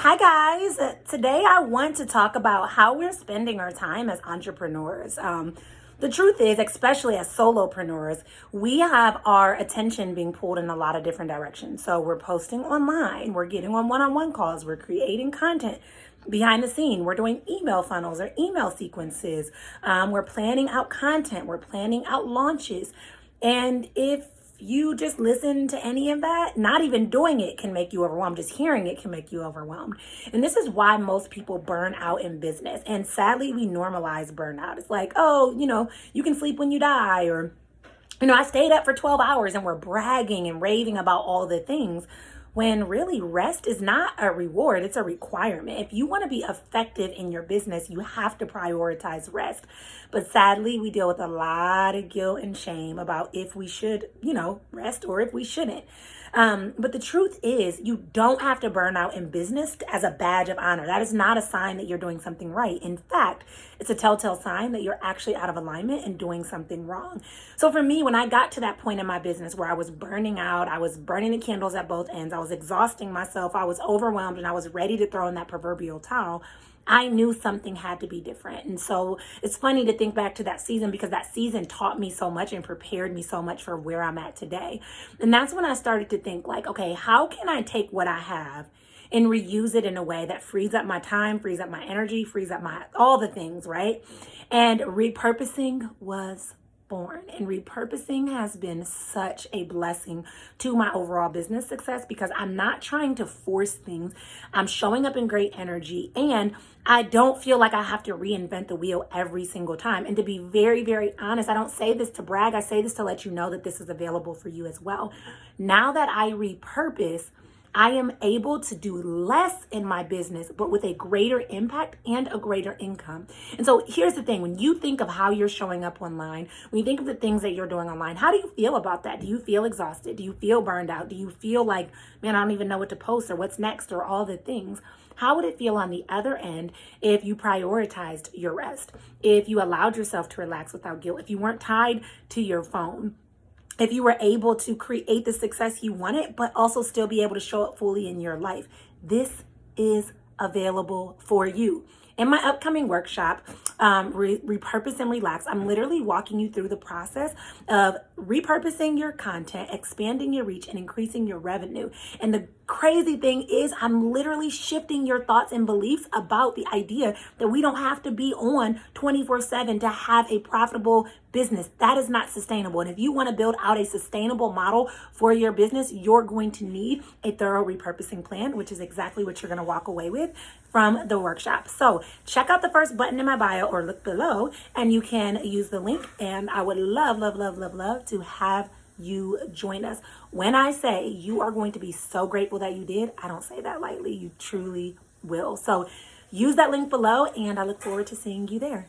Hi guys, today I want to talk about how we're spending our time as entrepreneurs. The truth is, especially as solopreneurs, we have our attention being pulled in a lot of different directions. So we're posting online, we're getting on one-on-one calls, we're creating content behind the scene, we're doing email funnels or email sequences, we're planning out content, we're planning out launches. And if you just listen to any of that, not even doing it can make you overwhelmed. Just hearing it can make you overwhelmed. And this is why most people burn out in business. And sadly, we normalize burnout. It's like, oh, you can sleep when you die, or, I stayed up for 12 hours, and we're bragging and raving about all the things, when really rest is not a reward, it's a requirement. If you want to be effective in your business, you have to prioritize rest. But sadly, we deal with a lot of guilt and shame about if we should, rest or if we shouldn't. But the truth is, you don't have to burn out in business as a badge of honor. That is not a sign that you're doing something right. In fact, it's a telltale sign that you're actually out of alignment and doing something wrong. So for me, when I got to that point in my business where I was burning out, I was burning the candles at both ends, I was exhausting myself, I was overwhelmed, and I was ready to throw in that proverbial towel, I knew something had to be different. And so it's funny to think back to that season, because that season taught me so much and prepared me so much for where I'm at today. And that's when I started to think like, okay, how can I take what I have and reuse it in a way that frees up my time, frees up my energy, frees up all the things, right? And repurposing was born. And repurposing has been such a blessing to my overall business success, because I'm not trying to force things. I'm showing up in great energy, and I don't feel like I have to reinvent the wheel every single time. And to be very, very honest, I don't say this to brag. I say this to let you know that this is available for you as well. Now that I repurpose, I am able to do less in my business, but with a greater impact and a greater income. And so here's the thing. When you think of how you're showing up online, when you think of the things that you're doing online, how do you feel about that? Do you feel exhausted? Do you feel burned out? Do you feel like, man, I don't even know what to post or what's next or all the things? How would it feel on the other end if you prioritized your rest, if you allowed yourself to relax without guilt, if you weren't tied to your phone, if you were able to create the success you wanted, but also still be able to show up fully in your life? This is available for you. In my upcoming workshop, Repurpose and Relax, I'm literally walking you through the process of repurposing your content, expanding your reach, and increasing your revenue. And the crazy thing is, I'm literally shifting your thoughts and beliefs about the idea that we don't have to be on 24/7 to have a profitable business. That is not sustainable. And if you want to build out a sustainable model for your business, you're going to need a thorough repurposing plan, which is exactly what you're going to walk away with from the workshop. So check out the first button in my bio or look below, and you can use the link. And I would love, love, love, love, love to have you join us. When I say you are going to be so grateful that you did, I don't say that lightly. You truly will. So use that link below, and I look forward to seeing you there.